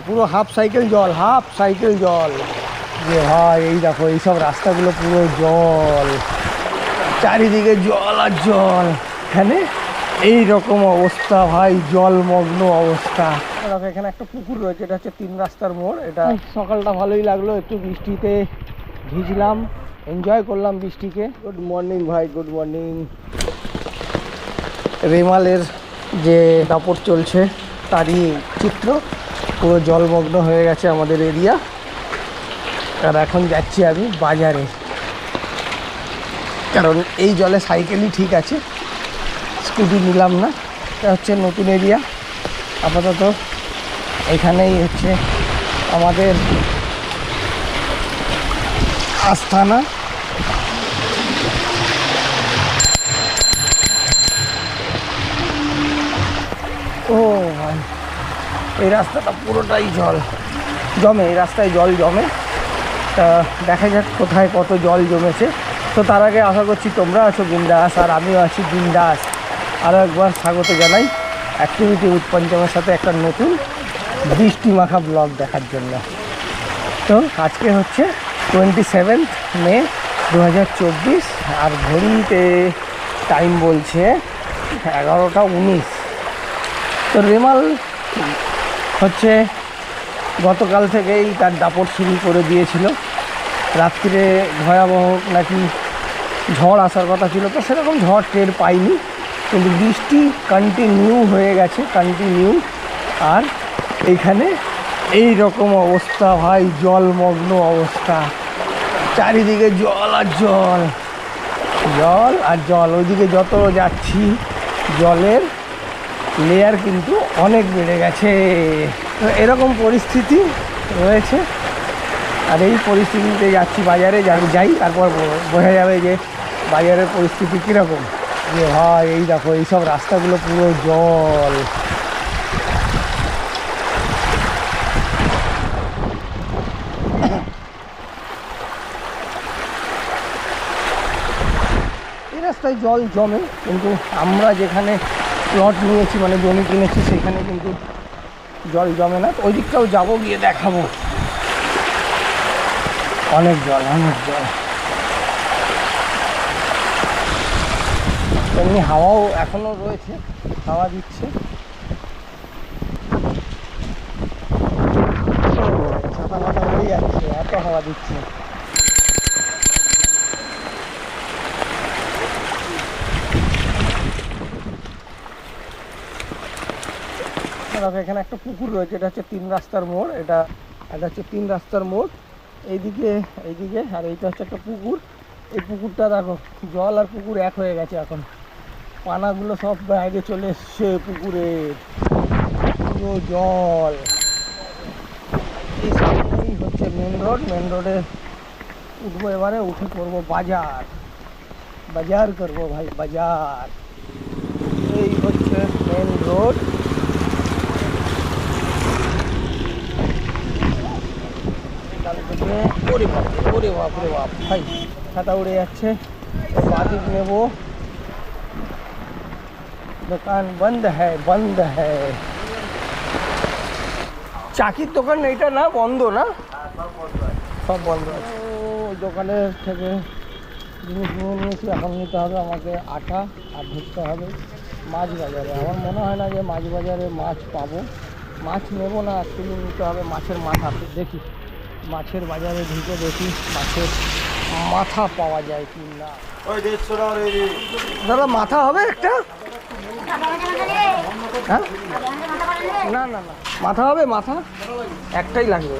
পুরো half cycle জল, half cycle জল। যে ভাই এই দেখো এইসব রাস্তাগুলো পুরো জল, চারিদিকে জল আর জল। এখানে এই রকম অবস্থা ভাই, জলমগ্ন অবস্থা। দেখো এখানে একটা পুকুর রয়েছে, এটা হচ্ছে 3 রাস্তার মোড়। এটা সকালটা ভালোই লাগলো, একটু বৃষ্টিতে ভিজলাম, এনজয় করলাম বৃষ্টিকে। গুড মর্নিং ভাই, গুড মর্নিং। রেমালের যে দাপট চলছে তারই চিত্র, পুরো জলমগ্ন হয়ে গেছে আমাদের এরিয়া। আর এখন যাচ্ছি আমি বাজারে, কারণ এই জলে সাইকেলই ঠিক আছে, স্কুটি নিলাম না। এটা হচ্ছে নতুন এরিয়া, আপাতত এখানেই হচ্ছে আমাদের আস্তানা। ও ভাই এই রাস্তাটা পুরোটাই জল জমে, এই রাস্তায় জল জমে। তা দেখা যাক কোথায় কত জল জমেছে। তো তার আগে আশা করছি তোমরা আছো বিন্দাস, আর আমিও আছি বিন্দাস। আরও একবার স্বাগত জানাই অ্যাক্টিভিটি উইথ পঞ্চমের সাথে একটা নতুন বৃষ্টি মাখা ব্লগ দেখার জন্য। তো আজকে হচ্ছে 27 মে 2024, আর ঘড়িতে টাইম বলছে 11টা 19। তো রেমাল হচ্ছে গতকাল থেকেই তার দাপট শুরু করে দিয়েছিল। রাত্রিরে ভয়াবহ নাকি ঝড় আসার কথা ছিল, তো সেরকম ঝড় টের পাইনি, কিন্তু বৃষ্টি কন্টিনিউ হয়ে গেছে, কন্টিনিউ। আর এইখানে এই রকম অবস্থা ভাই, জলমগ্ন অবস্থা, চারিদিকে জল আর জল, জল আর জল। ওইদিকে যত যাচ্ছি জলের লেয়ার কিন্তু অনেক বেড়ে গেছে। তো এরকম পরিস্থিতি রয়েছে, আর এই পরিস্থিতিতে যাচ্ছি বাজারে। যাই তারপর বোঝা যাবে যে বাজারের পরিস্থিতি কীরকম। যে ভাই এই দেখো এইসব রাস্তাগুলো পুরো জল। এই রাস্তায় জল জমে, কিন্তু আমরা যেখানে প্লট নিয়েছি মানে জমি কিনেছি সেখানে কিন্তু জল জমে না। ওই দিকটাও যাবো, গিয়ে দেখাবো। অনেক জল, অনেক জল। এমনি হাওয়াও এখনো রয়েছে, হাওয়া দিচ্ছে। ছাতা মাথা উড়ে যাচ্ছে, এত হাওয়া দিচ্ছে। এখানে একটা পুকুর রয়েছে, এটা হচ্ছে 3 রাস্তার মোড়। এটা হচ্ছে 3 রাস্তার মোড়, এইদিকে এইদিকে, আর এইটা হচ্ছে একটা পুকুর। এই পুকুরটা দেখো জল আর পুকুর এক হয়ে গেছে এখন, পানাগুলো সব বাইরে চলে এসছে পুকুরে, পুরো জল। এই সামনেই হচ্ছে মেন রোড, মেন রোডে উঠবো এবারে, উঠে করবো বাজার, বাজার করবো ভাই বাজার। এই হচ্ছে মেন রোড। ওরে বাপ, ওরে বাপ, ওরে বাপ ভাই, ছাতা উড়ে যাচ্ছে। বাদিক নেবো, দোকান বন্ধ হ্যায়, বন্ধ হ্যায়। চাকির দোকান এইটা না, বন্ধ না, সব বন্ধ আছে। ওই দোকানের থেকে জিনিস নিয়ে নিয়েছি, এখন নিতে হবে আমাকে আটা, আর ঢুকতে হবে মাছ বাজারে। আমার মনে হয় না যে মাছ বাজারে মাছ পাবো। মাছ নেবো না, অ্যাকচুয়ালি নিতে হবে মাছের মাথা। দেখি মাছের বাজারে ঢুকে দেখি মাছের মাথা পাওয়া যায় কি না। দাদা মাথা হবে একটা? হ্যাঁ না না না, মাথা হবে, মাথা একটাই লাগবে।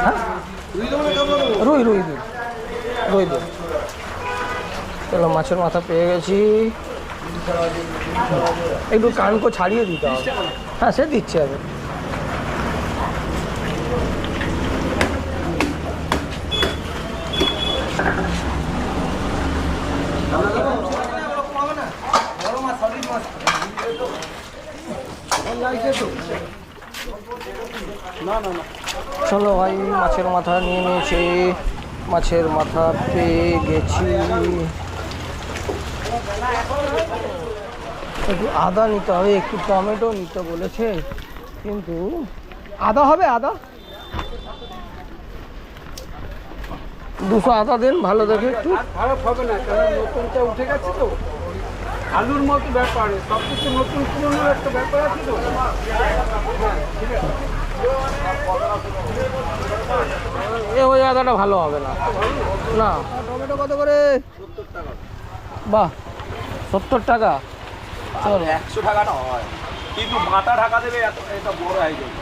হ্যাঁ রুই রুই দিন, রুই দিন। চলো মাছের মাথা পেয়ে গেছি। একটু কানকো ছাড়িয়ে দিতে হবে। হ্যাঁ সে দিচ্ছে আগে। চলো ভাই, মাছের মাথা নিয়ে নিয়েছি, মাছের মাথা পেয়ে গেছি। একটু আদা নিতে হবে, একটু টমেটো নিতে বলেছে, কিন্তু আদা হবে? আদা 200 আদা দেন ভালো দেখে একটু। খারাপ হবে না, কারণ নতুনটা উঠে গেছে তো, আলুর মতো ব্যাপার, সব কিছু নতুন পুরোনোর একটা ব্যাপার আছে তো। ওই আদাটা ভালো হবে না। না, টমেটো কত করে? 70 টাকা। বাহ, 70 টাকা। চলো 100 টাকা না হয়, কিন্তু মাথা ঢাকা দেবে, এটা বড় হয়ে যাবে,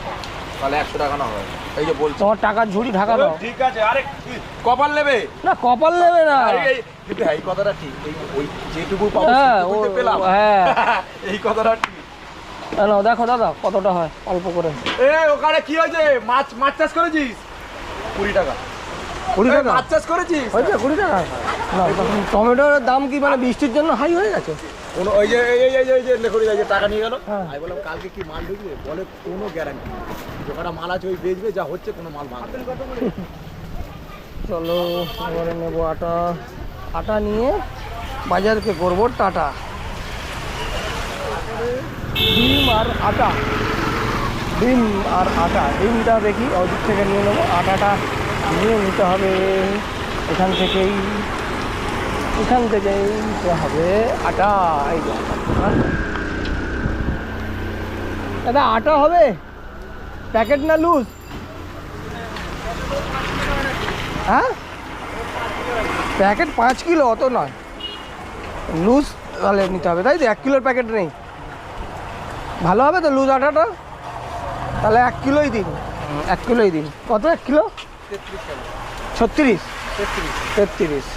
তাহলে 100 টাকা না হয়। এই যে বলছি তোমার টাকার ঝুড়ি ঢাকা দাও। ঠিক আছে, আরে কপাল নেবে না, কপাল নেবে না। কিন্তু এই কথাটা ঠিক, এই ওই যেটুকু পাবো হ্যাঁ, সেটুকুতে পেলাম। হ্যাঁ। এই কথাটা ঠিক। নাও দেখো দাদা কতটা হয়, অল্প করে। ওখানে কি হয়েছে? মাছ চাষ করেছিস? 20 টাকা। 20 টাকা মাছ চাষ করেছিস? হয়েছে? 20 টাকা না, টমেটোর দাম কি মানে বৃষ্টির জন্য হাই হয়ে গেছে? কোনো ওই যে এই যে লেখরি যে টাকা নিয়ে গেল, হ্যাঁ। আমি বললাম কালকে কি মাল ঢুকবে, বলে কোনো গ্যারান্টি নেই, যেখানে মাল আছে ওই বেচবে, যা হচ্ছে কোনো মাল ভাঙবে না। চলো এবারে নেবো আটা। আটা নিয়ে বাজারকে করবো টাটা। ডিম আর আটা, ডিম আর আটা। ডিমটা দেখি ওদিক থেকে নিয়ে নেবো, আটাটা নিয়ে নিতে হবে এখান থেকেই নিতে হবে আটা। এই যে দাদা আটা হবে প্যাকেট না লুজ? হ্যাঁ, প্যাকেট 5 কিলো, অত নয়, লুজ তাহলে নিতে হবে, তাই তো? 1 কিলোর প্যাকেট নেই? ভালো হবে তো লুজ আটাটা? তাহলে 1 কিলোই দিন, 1 কিলোই দিন। কত 1 কিলো? 36, 33।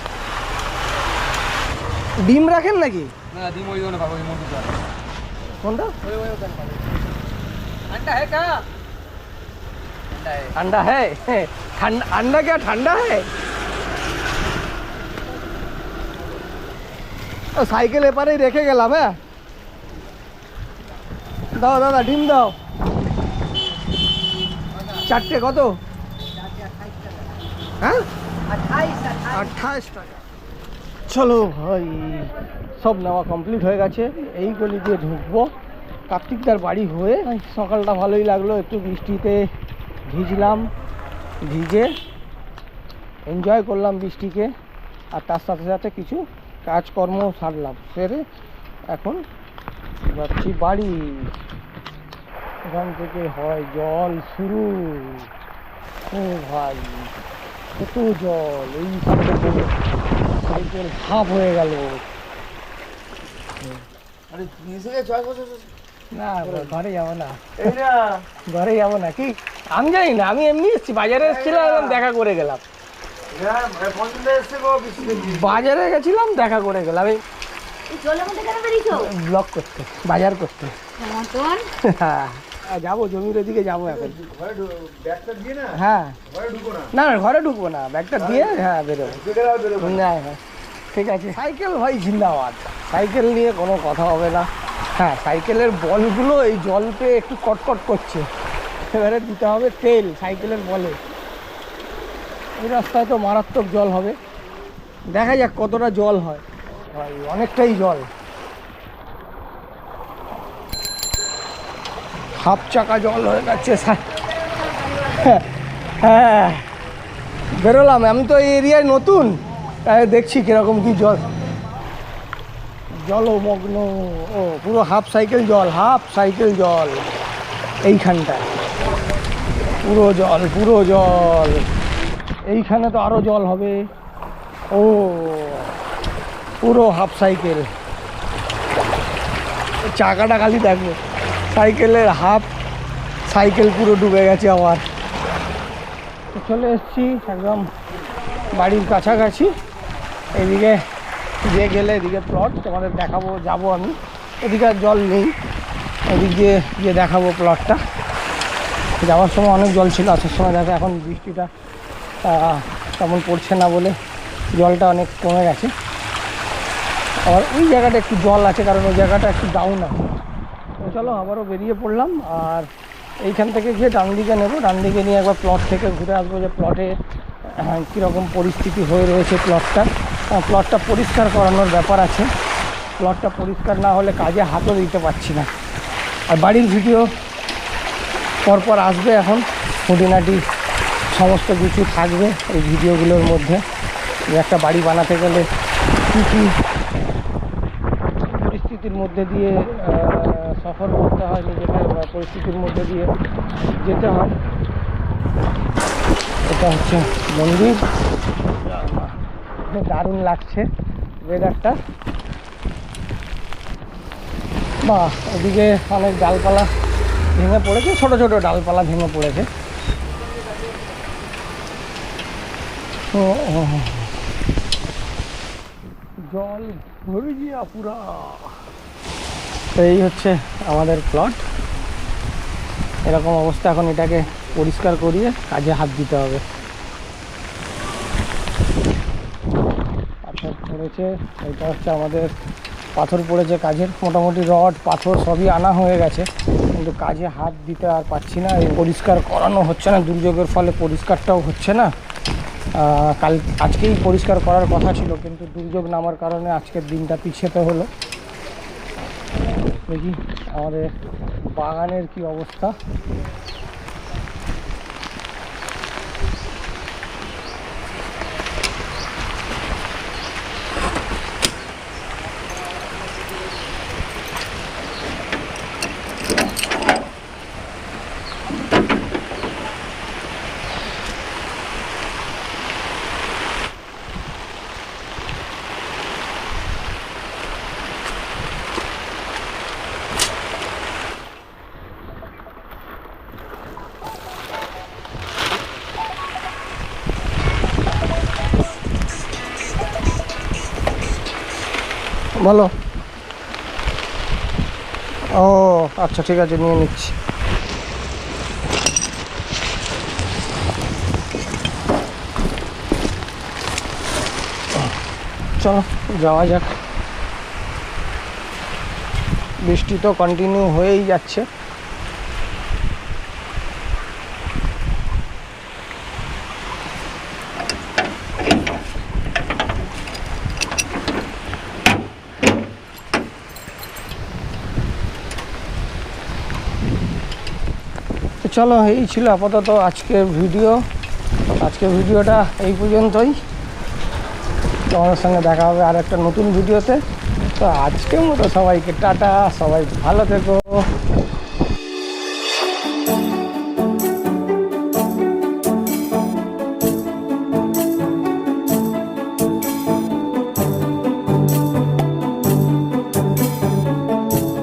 ডিম রাখেন নাকি? না, ডিম ওই দোকানে পাবো, ওই মধুটা। কোনটা? ওই দোকানে পাবো। अंडा है क्या? अंडा है? ठंडा अंडा क्या ठंडा है? সাইকেল এপারেই রেখে গেলাম। হ্যাঁ, দাও দাদা ডিম দাও। 4টে কত? হ্যাঁ, 28 টাকা। চলো ভাই, সব নেওয়া কমপ্লিট হয়ে গেছে। এই গলি দিয়ে ঢুকবো কার্তিকদার বাড়ি হয়ে। সকালটা ভালোই লাগলো, একটু বৃষ্টিতে ভিজলাম, ভিজে এনজয় করলাম বৃষ্টিকে, আর তার সাথে সাথে কিছু কাজকর্ম সারলাম, সেরে এখন যাচ্ছি বাড়ি। এখান থেকে হয় জল শুরু। ও ভাই, কত জল! এই সাইকেল হাফ হয়ে গেল। আরে নিচে জয় বসে না, ঘরে যাবো না, ঘরে যাবো না। কি আমি জানি না, আমি এমনি এসেছি, বাজারে এসেছিলাম, দেখা করে গেলাম। বাজারে গেছিলাম, দেখা করে গেলাম। এই ব্লগ করতে, বাজার করতে। হ্যাঁ, যাবো জমির ওদিকে যাবো এখন। হ্যাঁ, না না, ঘরে ঢুকবো না, ব্যাগটা দিয়ে হ্যাঁ বেরোবো। না হ্যাঁ ঠিক আছে। সাইকেল ভাই জিন্দাবাদ, সাইকেল নিয়ে কোনো কথা হবে না। হ্যাঁ, সাইকেলের বলগুলো এই জল পেয়ে একটু কটকট করছে, এবারে দিতে হবে তেল সাইকেলের বলে। এই রাস্তায় তো মারাত্মক জল হবে, দেখা যাক কতটা জল হয়। ভাই অনেকটাই জল, হাফ চাকা জল হয়ে যাচ্ছে। হ্যাঁ, বেরোলাম, আমি তো এই এরিয়ায় নতুন, তাই দেখছি কিরকম কি জল, জলমগ্ন। ও পুরো হাফ সাইকেল জল, হাফ সাইকেল জল এইখানটায়, পুরো জল, পুরো জল। এইখানে তো আরো জল হবে। ও পুরো হাফ সাইকেল, চাকাটা খালি দেখো, সাইকেলের হাফ সাইকেল পুরো ডুবে গেছে আমার। চলে এসেছি একদম বাড়ির কাছাকাছি। এদিকে দিয়ে গেলে এদিকে প্লট তোমাদের দেখাবো, যাবো আমি। এদিকে আর জল নেই, এদিক দিয়ে গিয়ে দেখাবো প্লটটা। যাওয়ার সময় অনেক জল ছিল, আসার সময় দেখো এখন বৃষ্টিটা তেমন পড়ছে না বলে জলটা অনেক কমে গেছে। আবার ওই জায়গাটা একটু জল আছে, কারণ ওই জায়গাটা একটু ডাউন আছে। তো চলো আবারও বেরিয়ে পড়লাম, আর এইখান থেকে গিয়ে ডান দিকে নেবো, ডান দিকে নিয়ে একবার প্লট থেকে ঘুরে আসবো, যে প্লটে কীরকম পরিস্থিতি হয়ে রয়েছে। প্লটটা পরিষ্কার করানোর ব্যাপার আছে, প্লটটা পরিষ্কার না হলে কাজে হাতও দিতে পারছি না। আর বাড়ির ভিডিও পরপর আসবে, এখন খুঁটিনাটি সমস্ত কিছু থাকবে এই ভিডিওগুলোর মধ্যে, যে একটা বাড়ি বানাতে গেলে কী কী পরিস্থিতির মধ্যে দিয়ে সফর করতে হয়, নিজেকে পরিস্থিতির মধ্যে দিয়ে যেতে হয়। এটা হচ্ছে মন্দির, দারুণ লাগছে ওয়েদারটা। বা ওদিকে অনেক ডালপালা ভেঙে পড়েছে, ছোট ছোট ডালপালা ভেঙে পড়েছে। তো জল ভরে গিয়া পুরা। তো এই হচ্ছে আমাদের প্লট, এরকম অবস্থা। এখন এটাকে পরিষ্কার করিয়ে কাজে হাত দিতে হবে। পাথর পড়েছে, এটা হচ্ছে আমাদের পাথর পড়েছে কাজের, মোটামুটি রড পাথর সবই আনা হয়ে গেছে, কিন্তু কাজে হাত দিতে আর পারছি না। এই পরিষ্কার করানো হচ্ছে না, দুর্যোগের ফলে পরিষ্কারটাও হচ্ছে না। আজকেই পরিষ্কার করার কথা ছিল, কিন্তু দুর্যোগ নামার কারণে আজকের দিনটা পিছাতে হলো। দেখি আমাদের বাগানের কি অবস্থা। বলো। ও আচ্ছা, ঠিক আছে, নিয়ে নিচ্ছি। চলো যাওয়া যাক। বৃষ্টি তো কন্টিনিউ হয়েই যাচ্ছে। চলো, এই ছিল আপাতত আজকের ভিডিওটা এই পর্যন্তই। তোমাদের সঙ্গে দেখা হবে আর একটা নতুন ভিডিওতে। তো আজকের মতো সবাইকে টাটা, সবাই ভালো থেকো।